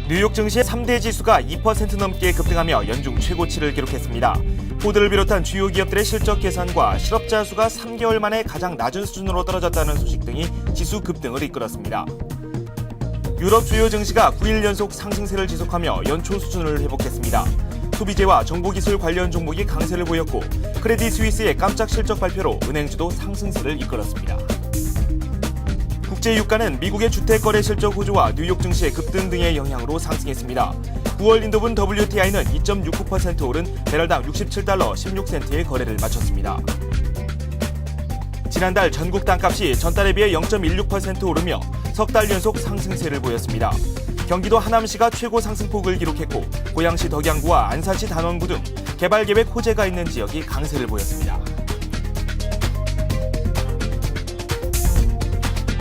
뉴욕 증시 3대 지수가 2% 넘게 급등하며 연중 최고치를 기록했습니다. 포드를 비롯한 주요 기업들의 실적 개선과 실업자 수가 3개월 만에 가장 낮은 수준으로 떨어졌다는 소식 등이 지수 급등을 이끌었습니다. 유럽 주요 증시가 9일 연속 상승세를 지속하며 연초 수준을 회복했습니다. 소비재와 정보기술 관련 종목이 강세를 보였고 크레딧 스위스의 깜짝 실적 발표로 은행주도 상승세를 이끌었습니다. 국제 유가는 미국의 주택 거래 실적 호조와 뉴욕 증시의 급등 등의 영향으로 상승했습니다. 9월 인도분 WTI는 2.69% 오른 배럴당 67달러 16센트의 거래를 마쳤습니다. 지난달 전국 땅값이 전달에 비해 0.16% 오르며 석 달 연속 상승세를 보였습니다. 경기도 하남시가 최고 상승폭을 기록했고 고양시 덕양구와 안산시 단원구 등 개발계획 호재가 있는 지역이 강세를 보였습니다.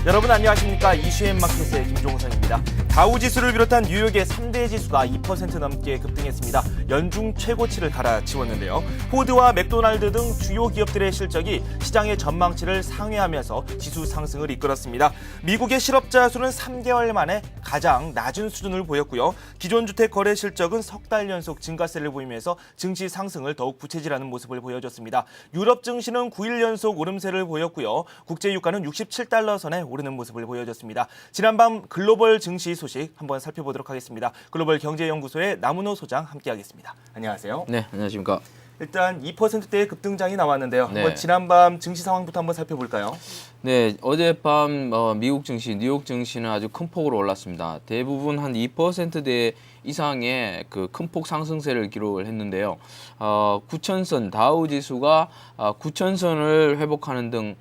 여러분 안녕하십니까? 이슈앤 마켓의 김종선입니다. 다우지수를 비롯한 뉴욕의 3대 지수가 2% 넘게 급등했습니다. 연중 최고치를 갈아치웠는데요. 포드와 맥도날드 등 주요 기업들의 실적이 시장의 전망치를 상회하면서 지수 상승을 이끌었습니다. 미국의 실업자 수는 3개월 만에 가장 낮은 수준을 보였고요. 기존 주택 거래 실적은 석 달 연속 증가세를 보이면서 증시 상승을 더욱 부채질하는 모습을 보여줬습니다. 유럽 증시는 9일 연속 오름세를 보였고요. 국제 유가는 67달러 선에 오르는 모습을 보여줬습니다. 지난밤 글로벌 증시 소식 한번 살펴보도록 하겠습니다. 글로벌 경제연구소의 남은호 소장 함께하겠습니다. 안녕하세요. 네, 안녕하십니까. 일단 2%대의 급등장이 나왔는데요. 네. 한번 지난밤 증시 상황부터 한번 살펴볼까요? 네, 어젯밤 미국 증시, 뉴욕 증시는 아주 큰 폭으로 올랐습니다. 대부분 한 2%대 이상의 그 큰 폭 상승세를 기록을 했는데요. 9,000선 다우 지수가 9,000선을 회복하는 등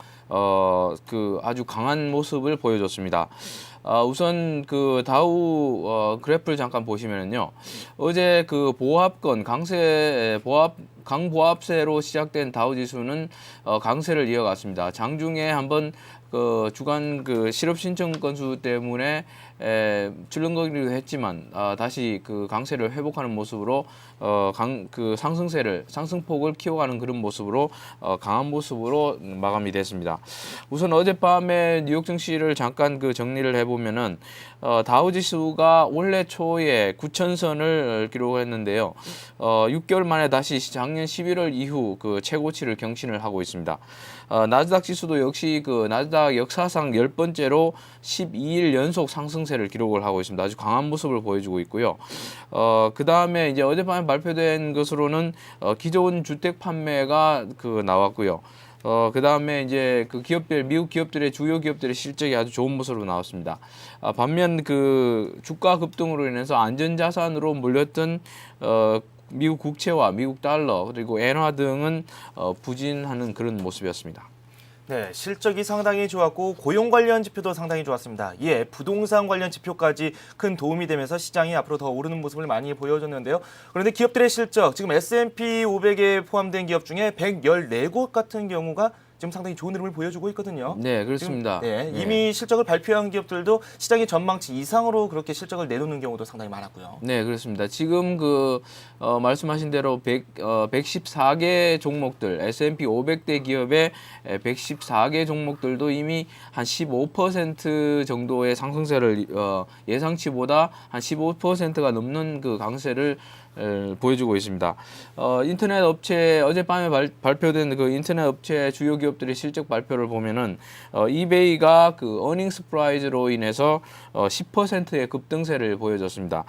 그 아주 강한 모습을 보여줬습니다. 우선 그 다우 그래프를 잠깐 보시면은요. 어제 그 보합권 강보합세로 시작된 다우 지수는 강세를 이어갔습니다. 장중에 한번 그 주간 그 실업 신청 건수 때문에 출렁거리기도 했지만 다시 그 강세를 회복하는 모습으로 그 상승폭을 키워가는 그런 모습으로 강한 모습으로 마감이 됐습니다. 우선 어젯밤에 뉴욕 증시를 잠깐 그 정리를 해보면은 다우 지수가 올해 초에 9,000선을 기록했는데요. 6개월 만에 다시 작년 11월 이후 그 최고치를 경신을 하고 있습니다. 나스닥 지수도 역시 그 나스닥 역사상 10번째로 12일 연속 상승세를 기록을 하고 있습니다. 아주 강한 모습을 보여주고 있고요. 그 다음에 이제 어젯밤에 발표된 것으로는 기존 주택 판매가 그 나왔고요. 그 다음에 이제 그 미국 기업들의 주요 기업들의 실적이 아주 좋은 모습으로 나왔습니다. 반면 그 주가 급등으로 인해서 안전자산으로 몰렸던 미국 국채와 미국 달러 그리고 엔화 등은 부진하는 그런 모습이었습니다. 네, 실적이 상당히 좋았고 고용 관련 지표도 상당히 좋았습니다. 이에 부동산 관련 지표까지 큰 도움이 되면서 시장이 앞으로 더 오르는 모습을 많이 보여줬는데요. 그런데 기업들의 실적, 지금 S&P 500에 포함된 기업 중에 114곳 같은 경우가 지금 상당히 좋은 흐름을 보여주고 있거든요. 네, 그렇습니다. 지금, 이미 실적을 발표한 기업들도 시장의 전망치 이상으로 그렇게 실적을 내놓는 경우도 상당히 많았고요. 네, 그렇습니다. 지금 그 말씀하신 대로 114개 종목들, S&P 500대 기업의 114개 종목들도 이미 한 15% 정도의 상승세를 예상치보다 한 15%가 넘는 그 강세를 보여주고 있습니다. 인터넷 업체 어젯밤에 발표된 그 인터넷 업체 주요 기업들의 실적 발표를 보면은 이베이가 그 어닝 서프라이즈로 인해서 10%의 급등세를 보여줬습니다.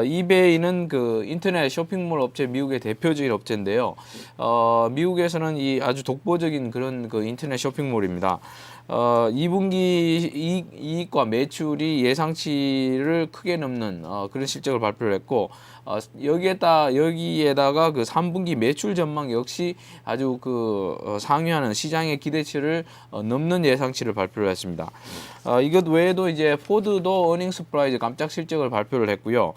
이베이는 그 인터넷 쇼핑몰 업체 미국의 대표적인 업체인데요. 미국에서는 이 아주 독보적인 그런 그 인터넷 쇼핑몰입니다. 2분기 이익과 매출이 예상치를 크게 넘는 그런 실적을 발표를 했고 여기에다가 그 3분기 매출 전망 역시 아주 그 상회하는 시장의 기대치를 넘는 예상치를 발표를 했습니다. 이것 외에도 이제 포드도 어닝 서프라이즈 깜짝 실적을 발표를 했고요.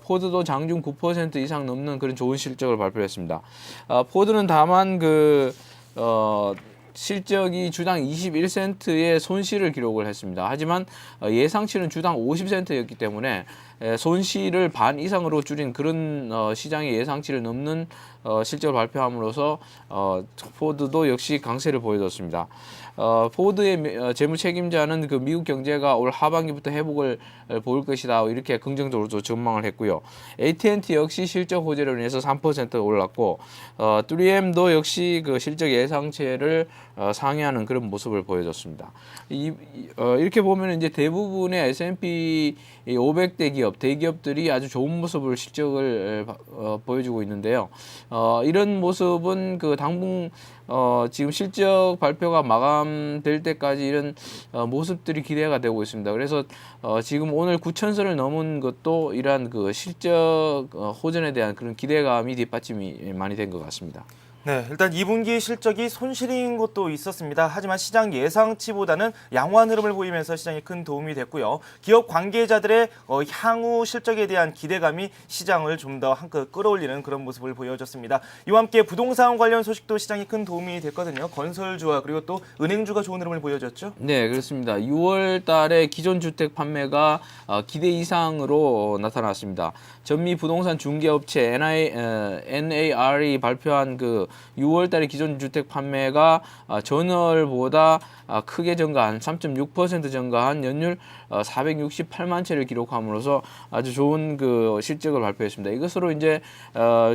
포드도 장중 9% 이상 넘는 그런 좋은 실적을 발표했습니다. 포드는 다만 실적이 주당 21센트의 손실을 기록을 했습니다. 하지만 예상치는 주당 50센트였기 때문에 손실을 반 이상으로 줄인 그런 시장의 예상치를 넘는 실적을 발표함으로써 포드도 역시 강세를 보여줬습니다. 포드의 재무 책임자는 그 미국 경제가 올 하반기부터 회복을 보일 것이다 이렇게 긍정적으로 전망을 했고요. AT&T 역시 실적 호재로 인해서 3% 올랐고 3M도 역시 그 실적 예상치를 상회하는 그런 모습을 보여줬습니다. 이렇게 보면 이제 대부분의 S&P 500대 기업, 대기업들이 아주 좋은 모습을 실적을 보여주고 있는데요. 이런 모습은 그 당분 지금 실적 발표가 마감될 때까지 이런 모습들이 기대가 되고 있습니다. 그래서 지금 오늘 9,000선을 넘은 것도 이러한 그 실적 호전에 대한 그런 기대감이 뒷받침이 많이 된 것 같습니다. 네, 일단 2분기 실적이 손실인 것도 있었습니다. 하지만 시장 예상치보다는 양호한 흐름을 보이면서 시장에 큰 도움이 됐고요. 기업 관계자들의 향후 실적에 대한 기대감이 시장을 좀 더 한껏 끌어올리는 그런 모습을 보여줬습니다. 이와 함께 부동산 관련 소식도 시장에 큰 도움이 됐거든요. 건설주와 그리고 또 은행주가 좋은 흐름을 보여줬죠. 네, 그렇습니다. 6월 달에 기존 주택 판매가 기대 이상으로 나타났습니다. 전미 부동산 중개업체 NAR이 발표한 그 6월 달에 기존 주택 판매가 전월보다 크게 증가한 3.6% 증가한 연율 468만 채를 기록함으로써 아주 좋은 그 실적을 발표했습니다. 이것으로 이제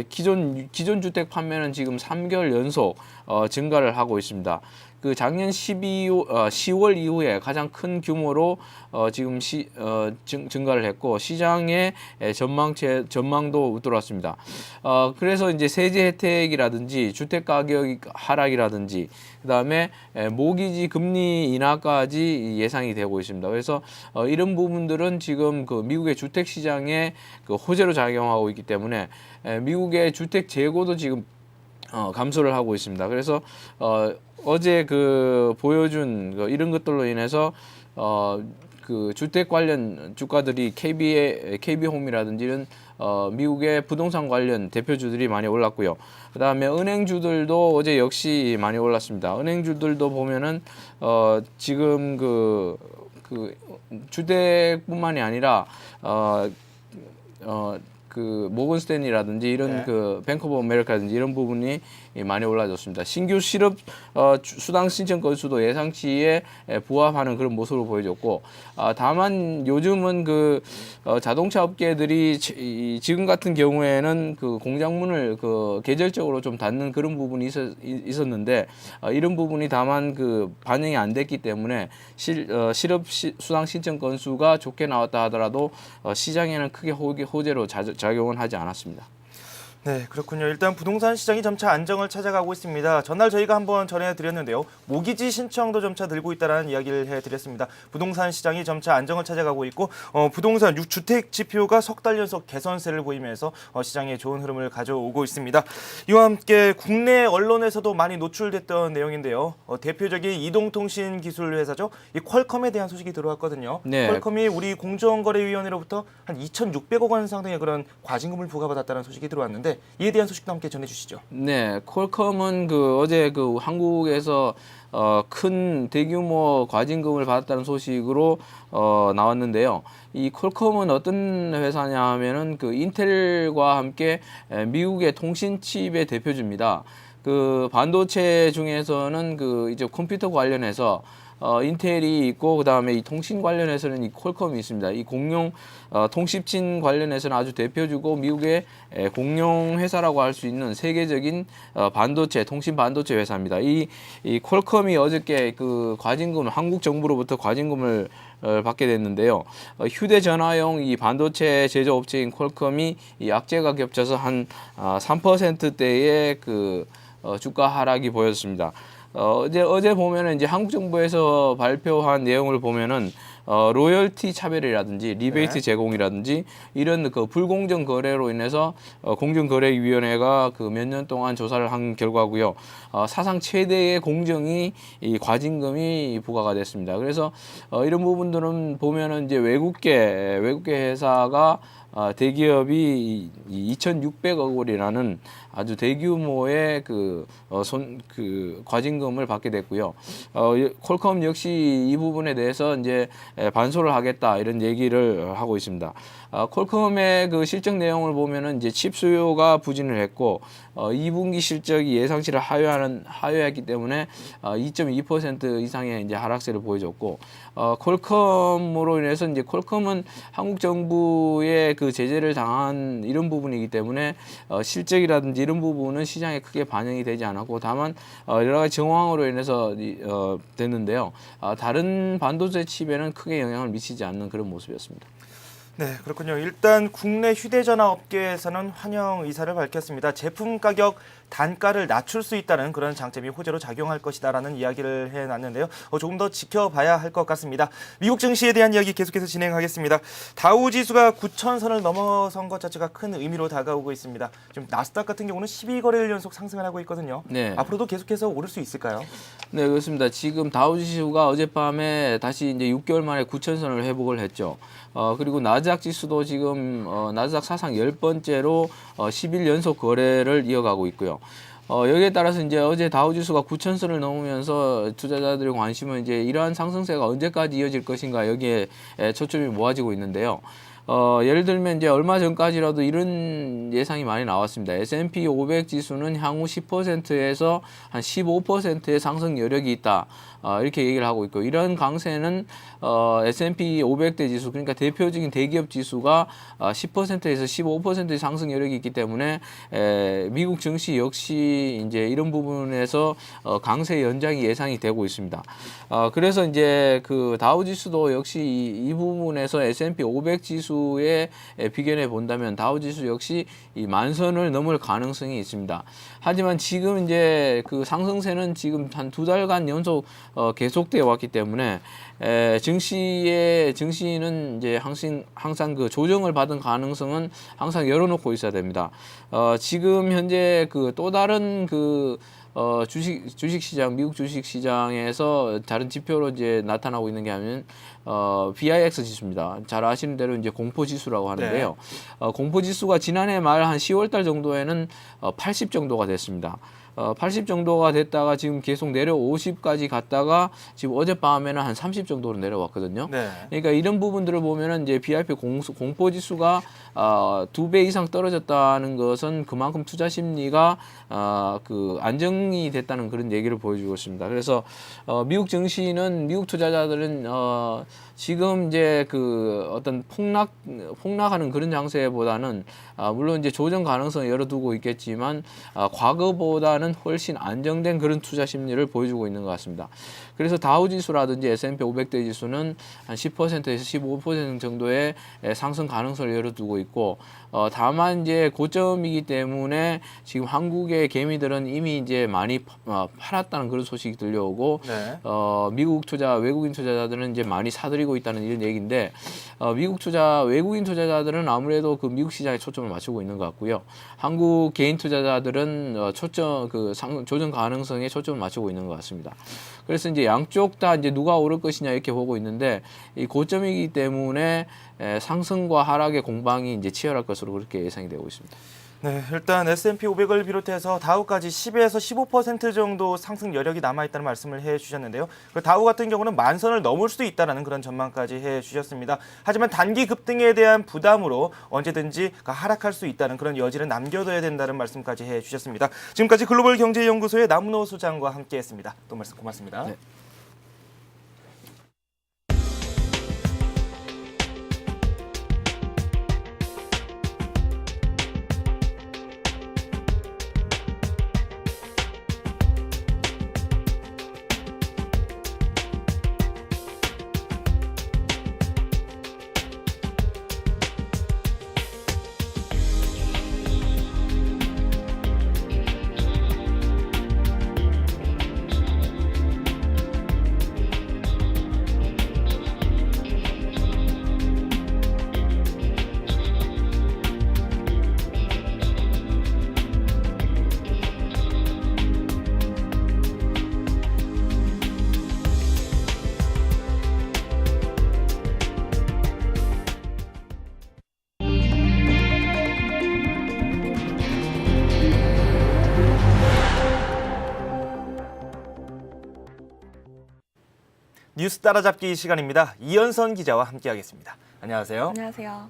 기존 주택 판매는 지금 3개월 연속 증가를 하고 있습니다. 그 작년 10월 이후에 가장 큰 규모로 지금 증가를 했고 시장의 전망도 웃돌았습니다. 그래서 이제 세제 혜택이라든지 주택 가격 하락이라든지 그다음에 모기지 금리 인하까지 예상이 되고 있습니다. 그래서 이런 부분들은 지금 그 미국의 주택 시장에 그 호재로 작용하고 있기 때문에 미국의 주택 재고도 지금 감소를 하고 있습니다. 그래서 어제 그 보여준 이런 것들로 인해서 그 주택 관련 주가들이 KB홈이라든지 이런 미국의 부동산 관련 대표주들이 많이 올랐고요. 그다음에 은행주들도 어제 역시 많이 올랐습니다. 은행주들도 보면은 지금 그 주택뿐만이 아니라 그 모건 스탠리라든지 이런 그 뱅크 오브 아메리카라든지 이런 부분이 많이 올라졌습니다. 신규 실업 수당 신청 건수도 예상치에 부합하는 그런 모습을 보여줬고 다만 요즘은 그 자동차 업계들이 지금 같은 경우에는 그 공장문을 그 계절적으로 좀 닫는 그런 부분이 있었는데 이런 부분이 다만 그 반영이 안 됐기 때문에 실업 수당 신청 건수가 좋게 나왔다 하더라도 시장에는 크게 호재로 작용은 하지 않았습니다. 네, 그렇군요. 일단 부동산 시장이 점차 안정을 찾아가고 있습니다. 전날 저희가 한번 전해드렸는데요. 모기지 신청도 점차 늘고 있다는 이야기를 해드렸습니다. 부동산 시장이 점차 안정을 찾아가고 있고 부동산 6주택 지표가 석 달 연속 개선세를 보이면서 시장에 좋은 흐름을 가져오고 있습니다. 이와 함께 국내 언론에서도 많이 노출됐던 내용인데요. 대표적인 이동통신 기술 회사죠. 이 퀄컴에 대한 소식이 들어왔거든요. 네. 퀄컴이 우리 공정거래위원회로부터 한 2,600억 원 상당의 그런 과징금을 부과받았다는 소식이 들어왔는데 이에 대한 소식도 함께 전해주시죠. 네, 퀄컴은 그 어제 그 한국에서 큰 대규모 과징금을 받았다는 소식으로 나왔는데요. 이 퀄컴은 어떤 회사냐 하면은 그 인텔과 함께 미국의 통신 칩의 대표주입니다. 그 반도체 중에서는 그 이제 컴퓨터 관련해서 인텔이 있고 그다음에 이 통신 관련해서는 이 퀄컴이 있습니다. 이 공용 통신칩 관련해서는 아주 대표주고 미국의 공용 회사라고 할 수 있는 세계적인 반도체 통신 반도체 회사입니다. 이 퀄컴이 어저께 그 과징금 한국 정부로부터 과징금을 받게 됐는데요. 휴대전화용 이 반도체 제조업체인 퀄컴이 이 악재가 겹쳐서 한 3%대의 그 주가 하락이 보였습니다. 어제 보면은 이제 한국 정부에서 발표한 내용을 보면은 로열티 차별이라든지 리베이트 제공이라든지 이런 그 불공정 거래로 인해서 공정거래위원회가 그 몇 년 동안 조사를 한 결과고요. 사상 최대의 공정이 이 과징금이 부과가 됐습니다. 그래서 이런 부분들은 보면은 이제 외국계 회사가 대기업이 2,600억 원이라는 아주 대규모의 그 과징금을 받게 됐고요. 퀄컴 역시 이 부분에 대해서 이제 반소를 하겠다 이런 얘기를 하고 있습니다. 퀄컴의 그 실적 내용을 보면은 이제 칩 수요가 부진을 했고 2분기 실적이 예상치를 하회했기 때문에 2.2% 이상의 이제 하락세를 보여줬고 퀄컴으로 인해서 이제 퀄컴은 한국 정부의 그 제재를 당한 이런 부분이기 때문에 실적이라든지 이런 부분은 시장에 크게 반영이 되지 않았고 다만 여러 가지 정황으로 인해서 됐는데요. 다른 반도체 칩에는 크게 영향을 미치지 않는 그런 모습이었습니다. 네, 그렇군요. 일단 국내 휴대전화 업계에서는 환영 의사를 밝혔습니다. 제품 가격 단가를 낮출 수 있다는 그런 장점이 호재로 작용할 것이다라는 이야기를 해놨는데요. 조금 더 지켜봐야 할 것 같습니다. 미국 증시에 대한 이야기 계속해서 진행하겠습니다. 다우지수가 9,000선을 넘어선 것 자체가 큰 의미로 다가오고 있습니다. 지금 나스닥 같은 경우는 12거래일 연속 상승을 하고 있거든요. 네. 앞으로도 계속해서 오를 수 있을까요? 네, 그렇습니다. 지금 다우지수가 어젯밤에 다시 이제 6개월 만에 9,000선을 회복을 했죠. 그리고 나스닥 지수도 지금 나스닥 사상 10번째로 10일 연속 거래를 이어가고 있고요. 여기에 따라서 이제 어제 다우지수가 9,000선을 넘으면서 투자자들의 관심은 이제 이러한 상승세가 언제까지 이어질 것인가 여기에 초점이 모아지고 있는데요. 예를 들면 이제 얼마 전까지라도 이런 예상이 많이 나왔습니다. S&P 500 지수는 향후 10%에서 한 15%의 상승 여력이 있다. 이렇게 얘기를 하고 있고 이런 강세는 S&P 500대 지수 그러니까 대표적인 대기업 지수가 10%에서 15%의 상승 여력이 있기 때문에 미국 증시 역시 이제 이런 부분에서 강세 연장이 예상이 되고 있습니다. 그래서 이제 그 다우 지수도 역시 이 부분에서 S&P 500 지수에 비견해 본다면 다우 지수 역시 이 10,000선을 넘을 가능성이 있습니다. 하지만 지금 이제 그 상승세는 지금 한 2달간 연속 계속되어 왔기 때문에 증시는 이제 항상 그 조정을 받은 가능성은 항상 열어놓고 있어야 됩니다. 지금 현재 그 또 다른 그 주식시장, 미국 주식시장에서 다른 지표로 이제 나타나고 있는 게 하면 VIX 지수입니다. 잘 아시는 대로 이제 공포지수라고 하는데요. 네. 공포지수가 지난해 말 한 10월달 정도에는 80 정도가 됐습니다. 80 정도가 됐다가 지금 계속 내려 50까지 갔다가 지금 어젯밤에는 한 30 정도로 내려왔거든요. 네. 그러니까 이런 부분들을 보면은 이제 BIP 공포 지수가 2배 이상 떨어졌다는 것은 그만큼 투자 심리가 그 안정이 됐다는 그런 얘기를 보여주고 있습니다. 그래서 미국 증시는 미국 투자자들은 지금 이제 그 어떤 폭락하는 그런 장세보다는 물론 이제 조정 가능성을 열어두고 있겠지만 과거보다는 훨씬 안정된 그런 투자 심리를 보여주고 있는 것 같습니다. 그래서 다우 지수라든지 S&P 500대 지수는 한 10%에서 15% 정도의 상승 가능성을 열어두고 있고 다만 이제 고점이기 때문에 지금 한국의 개미들은 이미 이제 많이 팔았다는 그런 소식이 들려오고 네. 외국인 투자자들은 이제 많이 사들이고 있다는 이런 얘기인데 외국인 투자자들은 아무래도 그 미국 시장에 초점을 맞추고 있는 것 같고요. 한국 개인 투자자들은 조정 가능성에 초점을 맞추고 있는 것 같습니다. 그래서 이제 양쪽 다 이제 누가 오를 것이냐 이렇게 보고 있는데 이 고점이기 때문에 상승과 하락의 공방이 이제 치열할 것으로 그렇게 예상이 되고 있습니다. 네, 일단 S&P 500을 비롯해서 다우까지 10에서 15% 정도 상승 여력이 남아있다는 말씀을 해주셨는데요. 다우 같은 경우는 10,000선을 넘을 수도 있다는 그런 전망까지 해주셨습니다. 하지만 단기 급등에 대한 부담으로 언제든지 하락할 수 있다는 그런 여지를 남겨둬야 된다는 말씀까지 해주셨습니다. 지금까지 글로벌경제연구소의 남은호 소장과 함께했습니다. 또 말씀 고맙습니다. 네. 뉴스 따라잡기 시간입니다. 이현선 기자와 함께하겠습니다. 안녕하세요. 안녕하세요.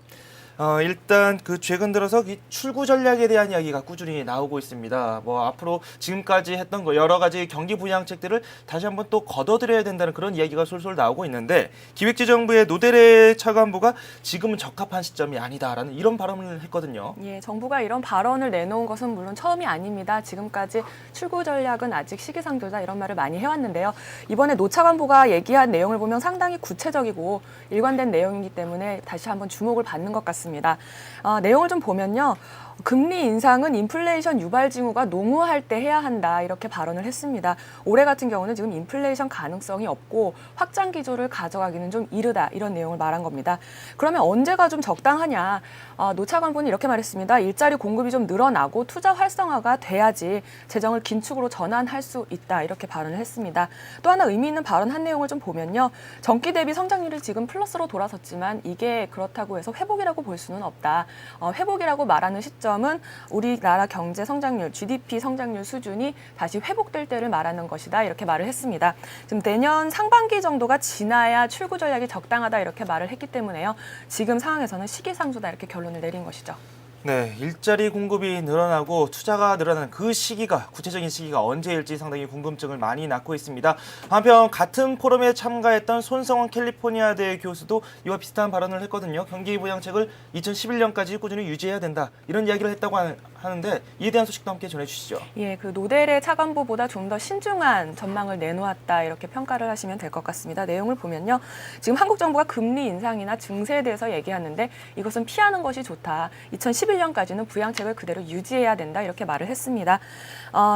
일단 최근 들어서 출구 전략에 대한 이야기가 꾸준히 나오고 있습니다. 앞으로 지금까지 했던 거 여러 가지 경기 부양책들을 다시 한번 또 걷어들여야 된다는 그런 이야기가 솔솔 나오고 있는데 기획재정부의 노대래 차관보가 지금은 적합한 시점이 아니다라는 이런 발언을 했거든요. 예, 정부가 이런 발언을 내놓은 것은 물론 처음이 아닙니다. 지금까지 출구 전략은 아직 시기상조다 이런 말을 많이 해왔는데요. 이번에 노 차관보가 얘기한 내용을 보면 상당히 구체적이고 일관된 내용이기 때문에 다시 한번 주목을 받는 것 같습니다. 내용을 좀 보면요. 금리 인상은 인플레이션 유발 징후가 농후할 때 해야 한다 이렇게 발언을 했습니다. 올해 같은 경우는 지금 인플레이션 가능성이 없고 확장 기조를 가져가기는 좀 이르다 이런 내용을 말한 겁니다. 그러면 언제가 좀 적당하냐? 노 차관보는 이렇게 말했습니다. 일자리 공급이 좀 늘어나고 투자 활성화가 돼야지 재정을 긴축으로 전환할 수 있다 이렇게 발언을 했습니다. 또 하나 의미 있는 발언 한 내용을 좀 보면요. 전기 대비 성장률이 지금 플러스로 돌아섰지만 이게 그렇다고 해서 회복이라고 볼 수는 없다. 회복이라고 말하는 시점은 우리나라 경제 성장률, GDP 성장률 수준이 다시 회복될 때를 말하는 것이다 이렇게 말을 했습니다. 지금 내년 상반기 정도가 지나야 출구 전략이 적당하다 이렇게 말을 했기 때문에요. 지금 상황에서는 시기상조다 이렇게 결론을 내린 것이죠. 네, 일자리 공급이 늘어나고 투자가 늘어나는 그 시기가 구체적인 시기가 언제일지 상당히 궁금증을 많이 낳고 있습니다. 한편 같은 포럼에 참가했던 손성원 캘리포니아대 교수도 이와 비슷한 발언을 했거든요. 경기 부양책을 2011년까지 꾸준히 유지해야 된다 이런 이야기를 했다고 하는데 이에 대한 소식도 함께 전해주시죠. 예, 노델의 차관보보다 좀 더 신중한 전망을 내놓았다 이렇게 평가를 하시면 될 것 같습니다. 내용을 보면요, 지금 한국 정부가 금리 인상이나 증세에 대해서 얘기하는데 이것은 피하는 것이 좋다. 2011년까지는 부양책을 그대로 유지해야 된다 이렇게 말을 했습니다.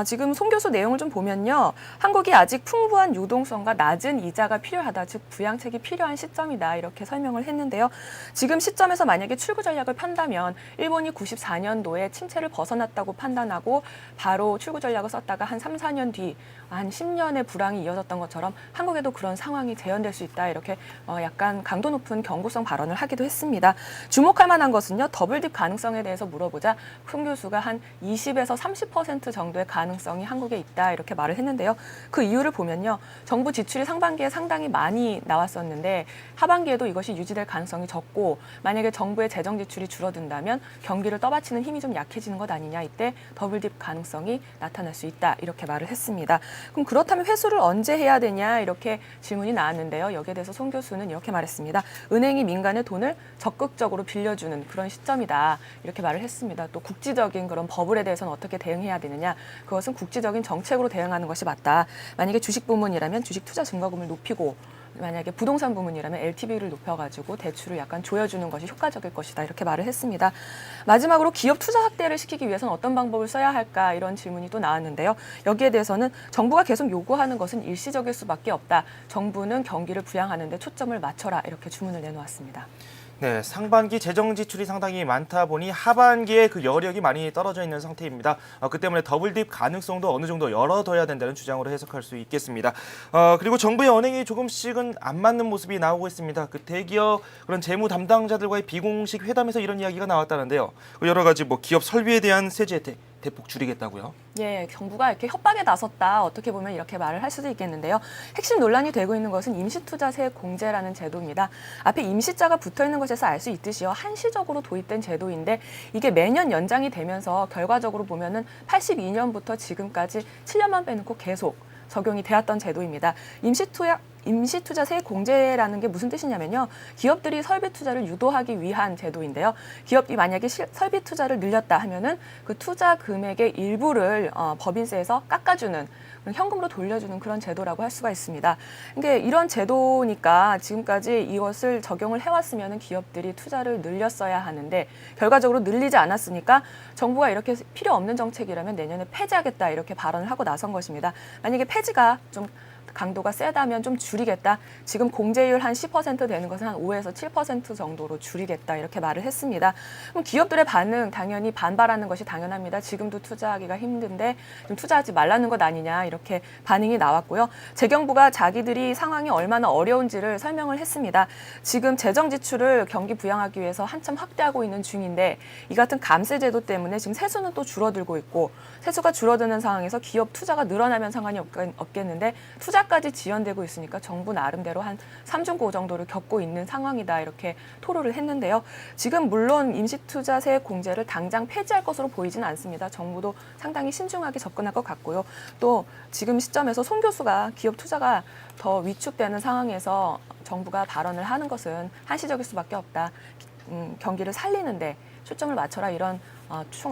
지금 송 교수 내용을 좀 보면요, 한국이 아직 풍부한 유동성과 낮은 이자가 필요하다, 즉 부양책이 필요한 시점이다 이렇게 설명을 했는데요. 지금 시점에서 만약에 출구 전략을 편다면 일본이 94년도에 침체를 벗어났다고 판단하고 바로 출구 전략을 썼다가 한 3, 4년 뒤 한 10년의 불황이 이어졌던 것처럼 한국에도 그런 상황이 재현될 수 있다 이렇게 약간 강도 높은 경고성 발언을 하기도 했습니다. 주목할 만한 것은요, 더블딥 가능성에 대해서 물어보자 송 교수가 한 20에서 30% 정도의 가능성이 한국에 있다 이렇게 말을 했는데요. 그 이유를 보면요, 정부 지출이 상반기에 상당히 많이 나왔었는데 하반기에도 이것이 유지될 가능성이 적고 만약에 정부의 재정 지출이 줄어든다면 경기를 떠받치는 힘이 좀 약해지는 것 아니냐, 이때 더블딥 가능성이 나타날 수 있다 이렇게 말을 했습니다. 그럼 그렇다면 회수를 언제 해야 되냐 이렇게 질문이 나왔는데요. 여기에 대해서 송 교수는 이렇게 말했습니다. 은행이 민간의 돈을 적극적으로 빌려주는 그런 시점이다 이렇게 말을 했습니다. 또 국지적인 그런 버블에 대해서는 어떻게 대응해야 되느냐, 그것은 국지적인 정책으로 대응하는 것이 맞다. 만약에 주식 부문이라면 주식 투자 증거금을 높이고 만약에 부동산 부문이라면 LTV를 높여가지고 대출을 약간 조여주는 것이 효과적일 것이다 이렇게 말을 했습니다. 마지막으로 기업 투자 확대를 시키기 위해서는 어떤 방법을 써야 할까 이런 질문이 또 나왔는데요. 여기에 대해서는 정부가 계속 요구하는 것은 일시적일 수밖에 없다. 정부는 경기를 부양하는 데 초점을 맞춰라 이렇게 주문을 내놓았습니다. 네, 상반기 재정 지출이 상당히 많다 보니 하반기에 그 여력이 많이 떨어져 있는 상태입니다. 그 때문에 더블딥 가능성도 어느 정도 열어둬야 된다는 주장으로 해석할 수 있겠습니다. 그리고 정부의 언행이 조금씩은 안 맞는 모습이 나오고 있습니다. 그 대기업 그런 재무 담당자들과의 비공식 회담에서 이런 이야기가 나왔다는데요. 여러 가지 기업 설비에 대한 세제 혜택 대폭 줄이겠다고요? 예, 정부가 이렇게 협박에 나섰다 어떻게 보면 이렇게 말을 할 수도 있겠는데요. 핵심 논란이 되고 있는 것은 임시투자세 공제라는 제도입니다. 앞에 임시자가 붙어 있는 것에서 알 수 있듯이요, 한시적으로 도입된 제도인데 이게 매년 연장이 되면서 결과적으로 보면은 82년부터 지금까지 7년만 빼놓고 계속 적용이 되었던 제도입니다. 임시투자세 공제라는 게 무슨 뜻이냐면요, 기업들이 설비 투자를 유도하기 위한 제도인데요. 기업이 만약에 설비 투자를 늘렸다 하면은 그 투자 금액의 일부를 법인세에서 깎아주는, 현금으로 돌려주는 그런 제도라고 할 수가 있습니다. 그러니까 이런 제도니까 지금까지 이것을 적용을 해왔으면 기업들이 투자를 늘렸어야 하는데 결과적으로 늘리지 않았으니까 정부가 이렇게 필요 없는 정책이라면 내년에 폐지하겠다 이렇게 발언을 하고 나선 것입니다. 만약에 폐지가 좀 강도가 세다면 좀 줄이겠다. 지금 공제율 한 10% 되는 것은 한 5에서 7% 정도로 줄이겠다 이렇게 말을 했습니다. 그럼 기업들의 반응 당연히 반발하는 것이 당연합니다. 지금도 투자하기가 힘든데 좀 투자하지 말라는 것 아니냐 이렇게 반응이 나왔고요. 재경부가 자기들이 상황이 얼마나 어려운지를 설명을 했습니다. 지금 재정 지출을 경기 부양하기 위해서 한참 확대하고 있는 중인데 이 같은 감세 제도 때문에 지금 세수는 또 줄어들고 있고 세수가 줄어드는 상황에서 기업 투자가 늘어나면 상관이 없겠는데 투자 투자까지 지연되고 있으니까 정부 나름대로 한 삼중고 정도를 겪고 있는 상황이다 이렇게 토로를 했는데요. 지금 물론 임시투자세 공제를 당장 폐지할 것으로 보이지는 않습니다. 정부도 상당히 신중하게 접근할 것 같고요. 또 지금 시점에서 송 교수가 기업 투자가 더 위축되는 상황에서 정부가 발언을 하는 것은 한시적일 수밖에 없다. 경기를 살리는데 초점을 맞춰라 이런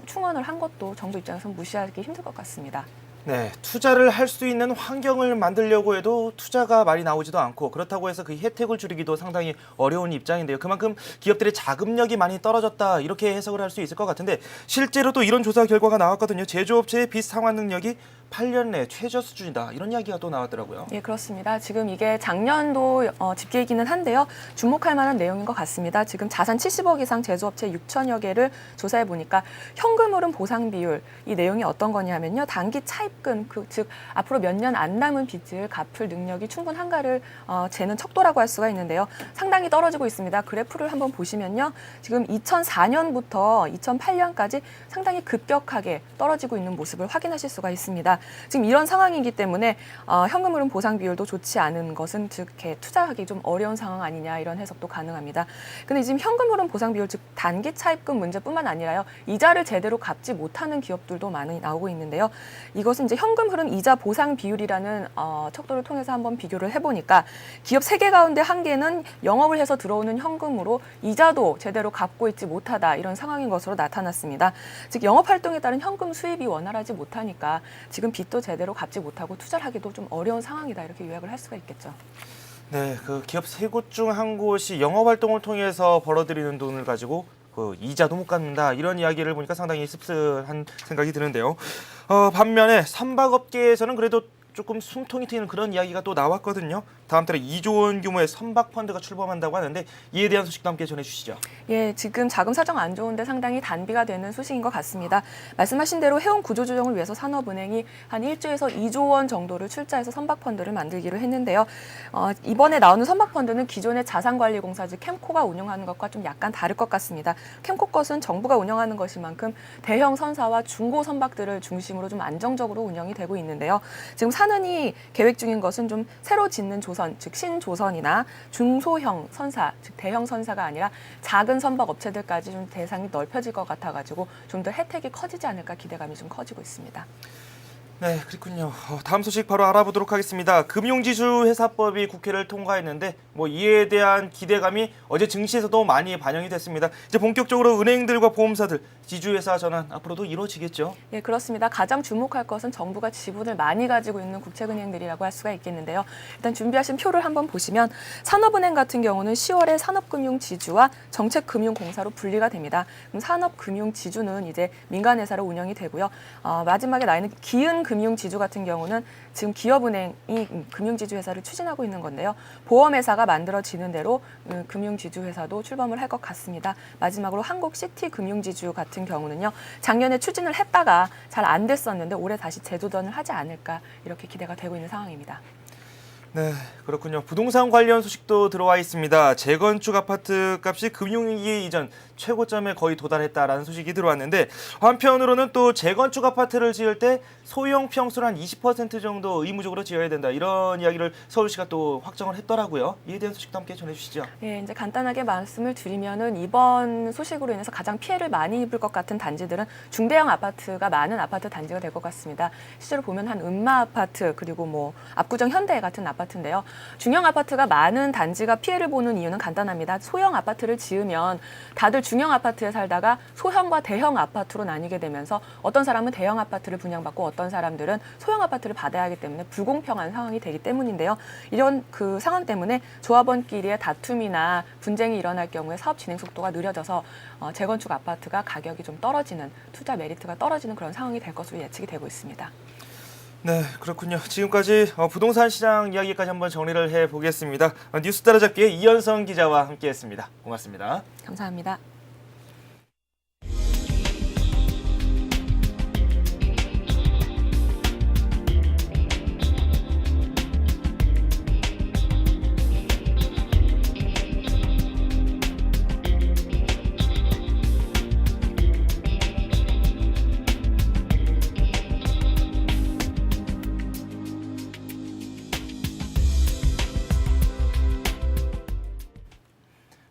충언을 한 것도 정부 입장에서는 무시하기 힘들 것 같습니다. 네, 투자를 할 수 있는 환경을 만들려고 해도 투자가 많이 나오지도 않고 그렇다고 해서 그 혜택을 줄이기도 상당히 어려운 입장인데요. 그만큼 기업들의 자금력이 많이 떨어졌다 이렇게 해석을 할 수 있을 것 같은데 실제로 또 이런 조사 결과가 나왔거든요. 제조업체의 빚 상환 능력이 8년 내 최저 수준이다 이런 이야기가 또 나왔더라고요. 예, 그렇습니다. 지금 이게 작년도 집계이기는 한데요. 주목할 만한 내용인 것 같습니다. 지금 자산 70억 이상 제조업체 6천여 개를 조사해 보니까 현금 흐름 보상 비율 이 내용이 어떤 거냐면요. 단기 차입금 즉 앞으로 몇 년 안 남은 빚을 갚을 능력이 충분한가를 재는 척도라고 할 수가 있는데요. 상당히 떨어지고 있습니다. 그래프를 한번 보시면요. 지금 2004년부터 2008년까지 상당히 급격하게 떨어지고 있는 모습을 확인하실 수가 있습니다. 지금 이런 상황이기 때문에 현금 흐름 보상 비율도 좋지 않은 것은 즉 투자하기 좀 어려운 상황 아니냐 이런 해석도 가능합니다. 근데 지금 현금 흐름 보상 비율 즉 단기 차입금 문제뿐만 아니라요. 이자를 제대로 갚지 못하는 기업들도 많이 나오고 있는데요. 이것은 이제 현금 흐름 이자 보상 비율이라는 척도를 통해서 한번 비교를 해보니까 기업 3개 가운데 1개는 영업을 해서 들어오는 현금으로 이자도 제대로 갚고 있지 못하다 이런 상황인 것으로 나타났습니다. 즉 영업 활동에 따른 현금 수입이 원활하지 못하니까 지금 빚도 제대로 갚지 못하고 투자를 하기도 좀 어려운 상황이다 이렇게 요약을 할 수가 있겠죠. 네, 그 기업 3곳 중 한 곳이 영업 활동을 통해서 벌어들이는 돈을 가지고 그 이자도 못 갚는다 이런 이야기를 보니까 상당히 씁쓸한 생각이 드는데요. 반면에 선박업계에서는 그래도 조금 숨통이 트이는 그런 이야기가 또 나왔거든요. 다음 달에 2조 원 규모의 선박 펀드가 출범한다고 하는데 이에 대한 소식도 함께 전해주시죠. 예, 지금 자금 사정 안 좋은데 상당히 단비가 되는 소식인 것 같습니다. 말씀하신 대로 해운 구조 조정을 위해서 산업은행이 한 1조에서 2조 원 정도를 출자해서 선박 펀드를 만들기로 했는데요. 이번에 나오는 선박 펀드는 기존의 자산관리공사 즉 캠코가 운영하는 것과 좀 약간 다를 것 같습니다. 캠코 것은 정부가 운영하는 것인 만큼 대형 선사와 중고 선박들을 중심으로 좀 안정적으로 운영이 되고 있는데요. 지금 산은이 계획 중인 것은 좀 새로 짓는 조선, 즉 신조선이나 중소형 선사, 즉 대형 선사가 아니라 작은 선박 업체들까지 좀 대상이 넓혀질 것 같아가지고 좀 더 혜택이 커지지 않을까 기대감이 좀 커지고 있습니다. 네, 그렇군요. 다음 소식 바로 알아보도록 하겠습니다. 금융지주회사법이 국회를 통과했는데 이에 대한 기대감이 어제 증시에서도 많이 반영이 됐습니다. 이제 본격적으로 은행들과 보험사들, 지주회사 전환 앞으로도 이루어지겠죠? 예, 그렇습니다. 가장 주목할 것은 정부가 지분을 많이 가지고 있는 국책은행들이라고 할 수가 있겠는데요. 일단 준비하신 표를 한번 보시면 산업은행 같은 경우는 10월에 산업금융지주와 정책금융공사로 분리가 됩니다. 그럼 산업금융지주는 이제 민간회사로 운영이 되고요. 마지막에 나 있는 기은금융지주 같은 경우는 지금 기업은행이 금융지주회사를 추진하고 있는 건데요. 보험회사가 만들어지는 대로 금융지주회사도 출범을 할 것 같습니다. 마지막으로 한국시티금융지주 같은 경우는요. 작년에 추진을 했다가 잘 안 됐었는데 올해 다시 재도전을 하지 않을까 이렇게 기대가 되고 있는 상황입니다. 네, 그렇군요. 부동산 관련 소식도 들어와 있습니다. 재건축 아파트 값이 금융위기 이전 최고점에 거의 도달했다라는 소식이 들어왔는데 한편으로는 또 재건축 아파트를 지을 때 소형 평수를 한 20% 정도 의무적으로 지어야 된다 이런 이야기를 서울시가 또 확정을 했더라고요. 이에 대한 소식도 함께 전해주시죠. 예, 이제 간단하게 말씀을 드리면은 이번 소식으로 인해서 가장 피해를 많이 입을 것 같은 단지들은 중대형 아파트가 많은 아파트 단지가 될 것 같습니다. 실제로 보면 한 은마 아파트 그리고 압구정 현대 같은 아파트인데요. 중형 아파트가 많은 단지가 피해를 보는 이유는 간단합니다. 소형 아파트를 지으면 다들 중형 아파트에 살다가 소형과 대형 아파트로 나뉘게 되면서 어떤 사람은 대형 아파트를 분양받고 어떤 사람들은 소형 아파트를 받아야 하기 때문에 불공평한 상황이 되기 때문인데요. 이런 그 상황 때문에 조합원끼리의 다툼이나 분쟁이 일어날 경우에 사업 진행 속도가 느려져서 재건축 아파트가 가격이 좀 떨어지는 투자 메리트가 떨어지는 그런 상황이 될 것으로 예측이 되고 있습니다. 네, 그렇군요. 지금까지 부동산 시장 이야기까지 한번 정리를 해보겠습니다. 뉴스 따라잡기의 이현성 기자와 함께했습니다. 고맙습니다. 감사합니다.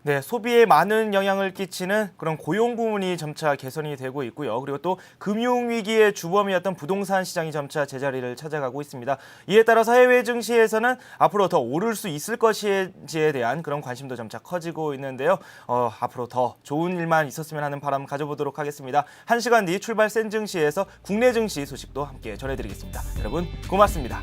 네, 소비에 많은 영향을 끼치는 그런 고용 부문이 점차 개선이 되고 있고요. 그리고 또 금융위기의 주범이었던 부동산 시장이 점차 제자리를 찾아가고 있습니다. 이에 따라서 해외 증시에서는 앞으로 더 오를 수 있을 것인지에 대한 그런 관심도 점차 커지고 있는데요. 앞으로 더 좋은 일만 있었으면 하는 바람 가져보도록 하겠습니다. 1시간 뒤 출발 센 증시에서 국내 증시 소식도 함께 전해드리겠습니다. 여러분 고맙습니다.